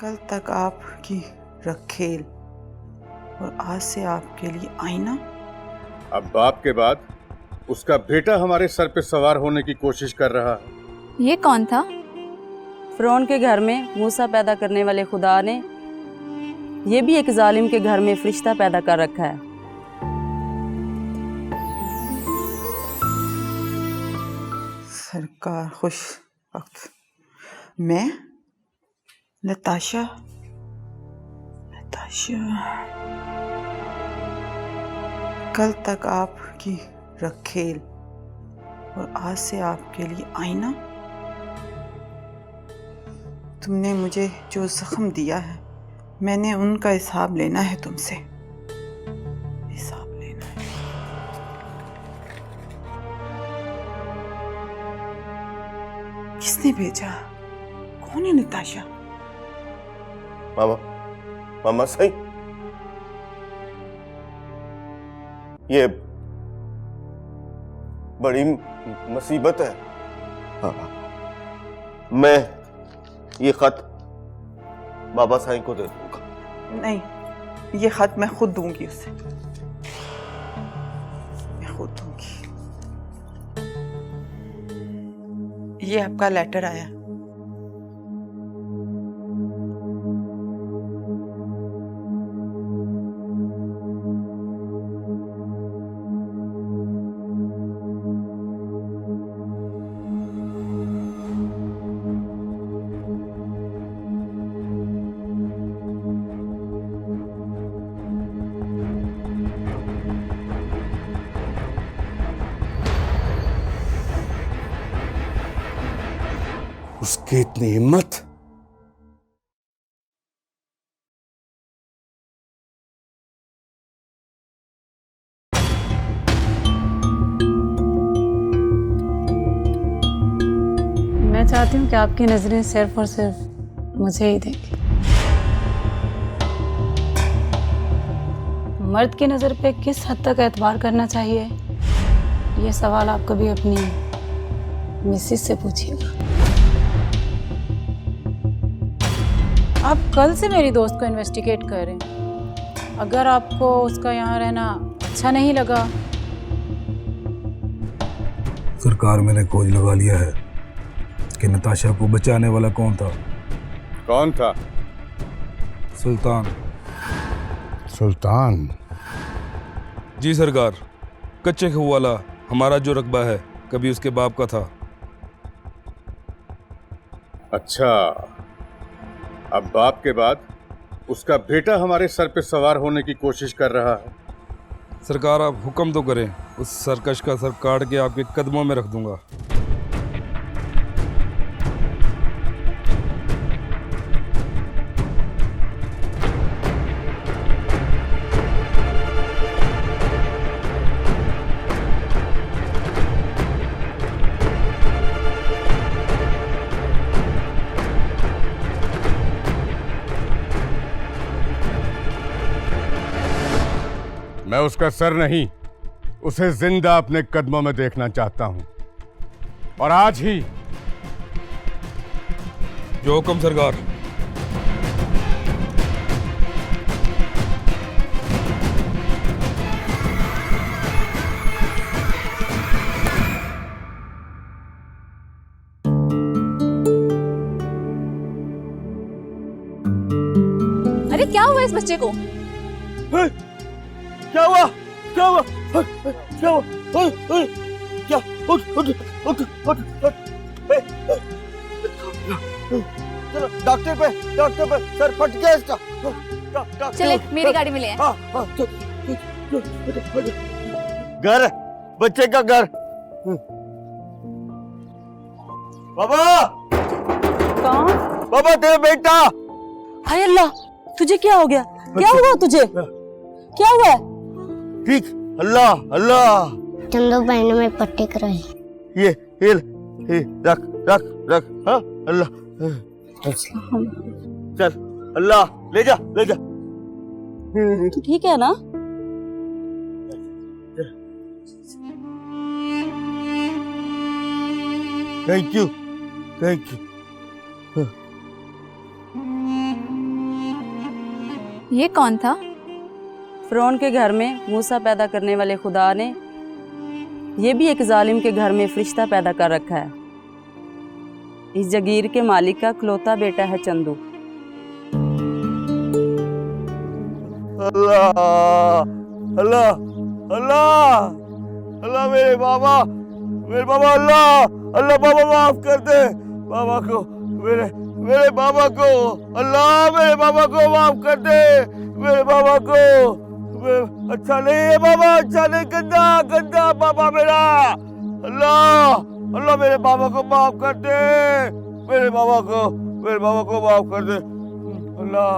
कल तक आपकी रखेल और आज से आपके लिए आईना। अब बाप के बाद उसका बेटा हमारे सर पे सवार होने की कोशिश कर रहा है। ये कौन था? फिरौन के घर में मूसा पैदा करने वाले खुदा ने ये भी एक जालिम के घर में फरिश्ता पैदा कर रखा है। सरकार खुश वक्त। मैं नताशा कल तक आपकी रखेल और आज से आपके लिए आईना। तुमने मुझे जो जख्म दिया है मैंने उनका हिसाब लेना है तुमसे, हिसाब लेना है। किसने भेजा? कौन है नताशा? मामा सही, ये बड़ी मुसीबत है। मैं ये खत बाबा साईं को दे दूंगा। नहीं, ये खत मैं खुद दूंगी उसे, मैं खुद दूंगी। ये आपका लेटर आया। उसकी इतनी हिम्मत! मैं चाहती हूँ कि आपकी नजरें सिर्फ और सिर्फ मुझे ही देखें। मर्द की नजर पे किस हद तक एतबार करना चाहिए, ये सवाल आप कभी अपनी मिसेस से पूछिएगा। आप कल से मेरी दोस्त को इन्वेस्टिगेट कर रहे हैं। अगर आपको उसका यहाँ रहना अच्छा नहीं लगा। सरकार, मैंने खोज लगा लिया है कि नताशा को बचाने वाला कौन था। कौन था? सुल्तान। सुल्तान? जी सरकार, कच्चे खूह वाला हमारा जो रकबा है कभी उसके बाप का था। अच्छा, अब बाप के बाद उसका बेटा हमारे सर पे सवार होने की कोशिश कर रहा है। सरकार, आप हुक्म तो करें, उस सरकश का सर काट के आपके कदमों में रख दूंगा। मैं उसका सर नहीं, उसे जिंदा अपने कदमों में देखना चाहता हूं, और आज ही। जो हुक्म सरकार। अरे क्या हुआ इस बच्चे को? क्या हुआ? क्या हुआ? क्या हुआ? क्या? चलो डॉक्टर पे, सर फट गया इसका। चले मेरी गाड़ी में ले आए। घर, बच्चे का घर। बाबा! कौन? बाबा, तेरा बेटा! हाय अल्लाह, तुझे क्या हो गया? क्या हुआ तुझे? क्या हुआ? ठीक, अल्लाह अल्लाह। तुम दो बहनों में पट्टे कराए। ये रख। हाँ, अल्लाह। चल, अल्लाह ले जा। तू ठीक है ना? Thank you. ये कौन था? फ़िरौन के घर में मूसा पैदा करने वाले खुदा ने ये भी एक जालिम के घर में फरिश्ता पैदा कर रखा है। इस जगीर के मालिक का इकलौता बेटा है चंदू। अल्लाह अल्लाह अल्लाह अल्लाह मेरे बाबा अल्लाह अल्लाह बाबा माफ कर दे बाबा को, मेरे बाबा को, अल्लाह मेरे बाबा को माफ कर दे, मेरे बाबा को। अच्छा नहीं है बाबा, अच्छा नहीं, गंदा गंदा बाबा मेरा। अल्लाह अल्लाह मेरे बाबा को माफ कर दे, मेरे बाबा को माफ कर दे। अल्लाह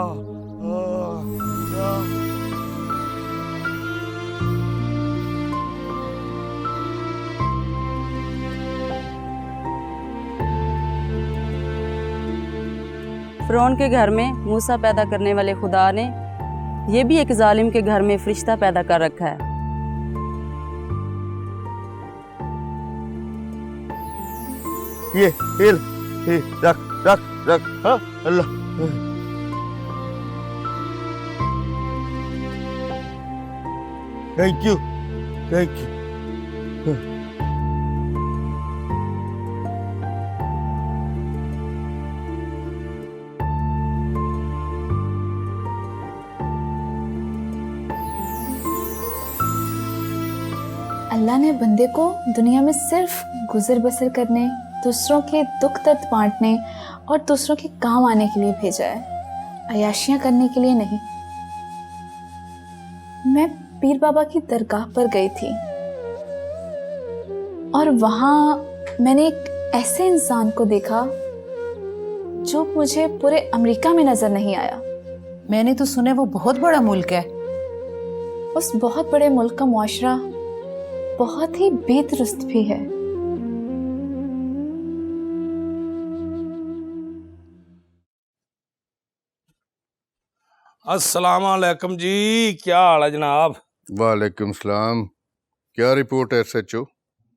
फ़िरौन के घर में मूसा पैदा करने वाले खुदा ने ये भी एक जालिम के घर में फरिश्ता पैदा कर रखा है। ये रख रख रख। हाँ अल्लाह थैंक यू थैंक यू। अल्लाह ने बंदे को दुनिया में सिर्फ गुजर बसर करने, दूसरों के दुख दर्द बांटने और दूसरों के काम आने के लिए भेजा है, अयाशियाँ करने के लिए नहीं। मैं पीर बाबा की दरगाह पर गई थी और वहाँ मैंने एक ऐसे इंसान को देखा जो मुझे पूरे अमेरिका में नजर नहीं आया। मैंने तो सुना वो बहुत बड़ा मुल्क है। उस बहुत बड़े मुल्क का मुआशरा बहुत ही बेदुरुस्त भी है। अस्सलाम वालेकुम जी, क्या हाल है जनाब? वालेकुम सलाम। क्या रिपोर्ट है SHO?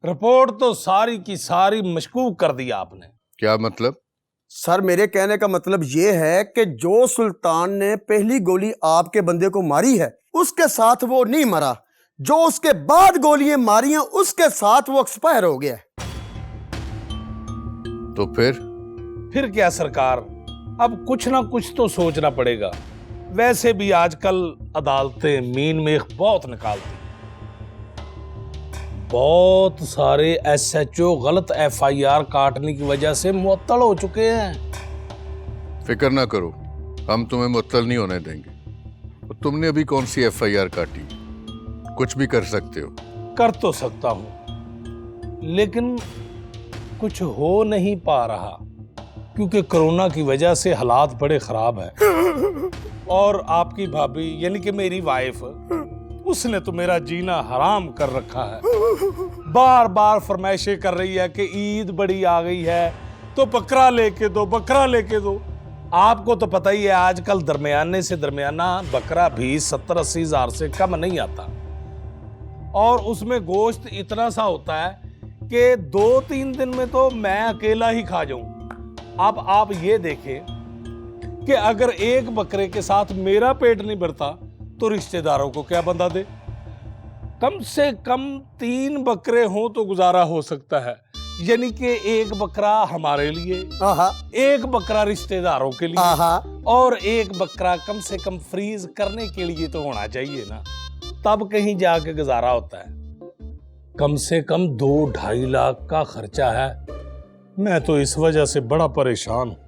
रिपोर्ट तो सारी की सारी मशकूक कर दी आपने। क्या मतलब? सर मेरे कहने का मतलब ये है कि जो सुल्तान ने पहली गोली आपके बंदे को मारी है उसके साथ वो नहीं मरा, जो उसके बाद गोलियां मारी हैं उसके साथ वो एक्सपायर हो गया। तो फिर क्या सरकार, अब कुछ ना कुछ तो सोचना पड़ेगा। वैसे भी आजकल अदालतें मीन में बहुत निकालती, बहुत सारे SHO गलत FIR काटने की वजह से मुअत्तल हो चुके हैं। फिक्र ना करो, हम तुम्हें मुअत्तल नहीं होने देंगे। और तुमने अभी कौन सी FIR काटी? कुछ भी कर सकते हो। कर तो सकता हूं, लेकिन कुछ हो नहीं पा रहा क्योंकि कोरोना की वजह से हालात बड़े खराब हैं। और आपकी भाभी यानी कि मेरी वाइफ, उसने तो मेरा जीना हराम कर रखा है। बार बार फरमाइशें कर रही है कि ईद बड़ी आ गई है तो बकरा लेके दो, बकरा लेके दो। आपको तो पता ही है आजकल दरमियाने से दरमियाना बकरा भी 70-80 हज़ार से कम नहीं आता, और उसमें गोश्त इतना सा होता है कि 2-3 दिन में तो मैं अकेला ही खा जाऊं। अब आप ये देखें कि अगर एक बकरे के साथ मेरा पेट नहीं भरता तो रिश्तेदारों को क्या बंदा दे। कम से कम 3 बकरे हों तो गुजारा हो सकता है, यानी कि एक बकरा हमारे लिए, एक बकरा रिश्तेदारों के लिए, और एक बकरा कम से कम फ्रीज करने के लिए तो होना चाहिए ना, तब कहीं जाके गुजारा होता है। कम से कम 2-2.5 लाख का खर्चा है। मैं तो इस वजह से बड़ा परेशान हूं।